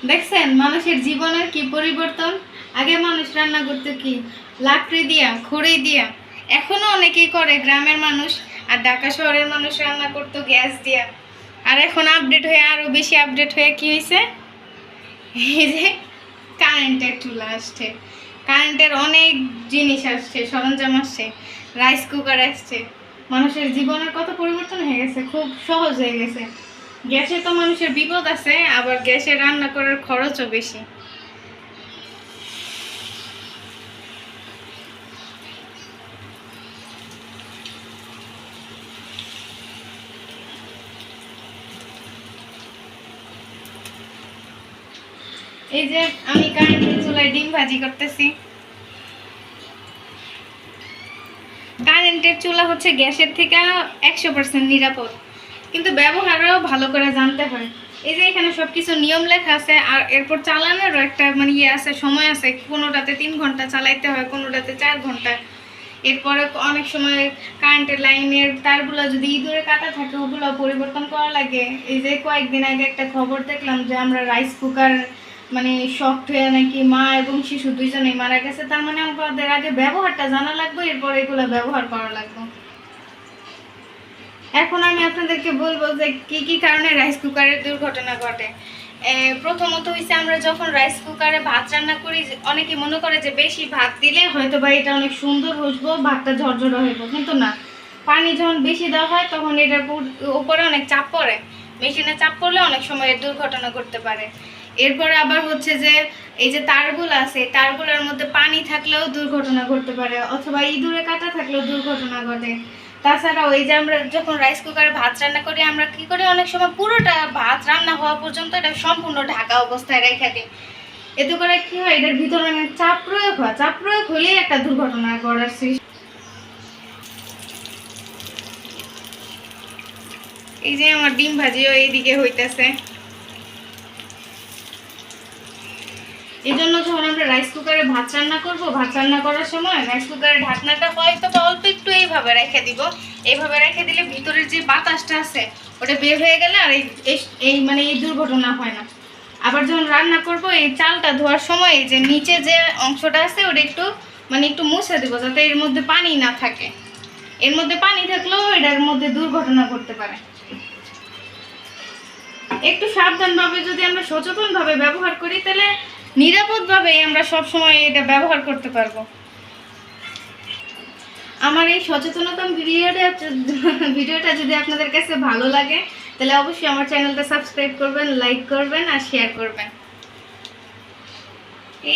দেখছেন মানুষের জীবনের কি পরিবর্তন। আগে মানুষ রান্না করতে কি লাকড়ি দিয়া, খড়ি দিয়া, এখনো অনেকেই করে গ্রামের মানুষ। আর ঢাকা শহরের মানুষ রান্না করতো গ্যাস দিয়া। আর এখন আপডেট হয়ে, আরো বেশি আপডেট হয়ে কি হয়েছে, এই যে কারেন্টের চুলা আসছে, কারেন্টের অনেক জিনিস আসছে, সরঞ্জাম আসছে, রাইস কুকার আসছে। মানুষের জীবনের কত পরিবর্তন হয়ে গেছে, খুব সহজ হয়ে গেছে। গ্যাসে তো মানুষের বিপদ আছে, আবার গ্যাসে রান্না করার খরচও বেশি। এই যে আমি কারেন্টের চুলায় ডিম ভাজি করতেছি। কারেন্টের চুলা হচ্ছে গ্যাসের থেকে 100% নিরাপদ, কিন্তু ব্যবহারও ভালো করে জানতে হয়। এই যে এখানে সবকিছু নিয়ম লেখা আছে, আর এরপর চালানোরও একটা মানে ইয়ে আছে, সময় আছে। কোনোটাতে 3 ঘন্টা চালাইতে হয়, কোনোটাতে 4 ঘন্টা। এরপরে অনেক সময় কারেন্টের লাইনের তারগুলো যদি ইঁদুরে কাটা থাকে, ওগুলো পরিবর্তন করা লাগে। এই যে কয়েকদিন আগে একটা খবর দেখলাম যে আমরা রাইস কুকার মানে শক্ট হয়ে নাকি মা এবং শিশু দুইজনেই মারা গেছে। তার মানে আমাদের আগে ব্যবহারটা জানা লাগবে, এরপর এগুলো ব্যবহার করা লাগবে। এখন আমি আপনাদেরকে বলবো যে কি কি কারণে রাইস কুকারের দুর্ঘটনা ঘটে। প্রথমত হইছে, আমরা যখন রাইস কুকারে ভাত রান্না করি, অনেকে মনে করে যে বেশি ভাত দিলে হয়তো বা এটা অনেক সুন্দর বসবো, ভাতটা ঝরঝরা হইব, কিন্তু না। পানি যখন বেশি দেওয়া হয় তখন এটার উপরে অনেক চাপ পড়ে, মেশিনে চাপ পড়লে অনেক সময় এর দুর্ঘটনা ঘটতে পারে। এরপরে আবার হচ্ছে যে এই যে তারগুলো আছে, তারগুলোর মধ্যে পানি থাকলেও দুর্ঘটনা ঘটতে পারে, অথবা ইঁদুরে কাটা থাকলেও দুর্ঘটনা ঘটে। তাছাড়াও এই যে আমরা যখন রাইস কুকারে ভাত রান্না করি, আমরা কি করি, অনেক সময় পুরোটা ভাত রান্না হওয়া পর্যন্ত এটা সম্পূর্ণ ঢাকা অবস্থায় রেখে দিই। এতে করে কি হয়, এটার ভিতরে অনেক চাপ প্রয়োগ হয়, চাপ প্রয়োগ হলেই একটা দুর্ঘটনা ঘটার সৃষ্টি। এই যে আমার ডিম ভাজিও এইদিকে হইতেছে। এই জন্য যখন আমরা রাইস কুকারে ভাত রান্না করবো, ভাত রান্না করার সময় রাইস কুকারের ঢাকনাটা হয়তো অল্প একটু এইভাবে রেখে দিব। এইভাবে রেখে দিলে ভিতরের যে বাতাসটা আছে ওটা বের হয়ে গেলে আর এই মানে এই দুর্ঘটনা হয় না। আবার যখন রান্না করব, এই চালটা ধোয়ার সময় যে নিচে যে অংশটা আছে ওটা একটু মানে একটু মুছে দেবো, যাতে এর মধ্যে পানি না থাকে। এর মধ্যে পানি থাকলেও এটার মধ্যে দুর্ঘটনা ঘটতে পারে। একটু সাবধানভাবে যদি আমরা সচেতনভাবে ব্যবহার করি, তাহলে নিরাপদভাবে আমরা সব সময় এটা ব্যবহার করতে পারবো। আমার এই সচেতনতা ভিডিওটা যদি আপনাদের কাছে ভালো লাগে, তাহলে অবশ্যই আমার চ্যানেলটা সাবস্ক্রাইব করবেন, লাইক করবেন আর শেয়ার করবেন।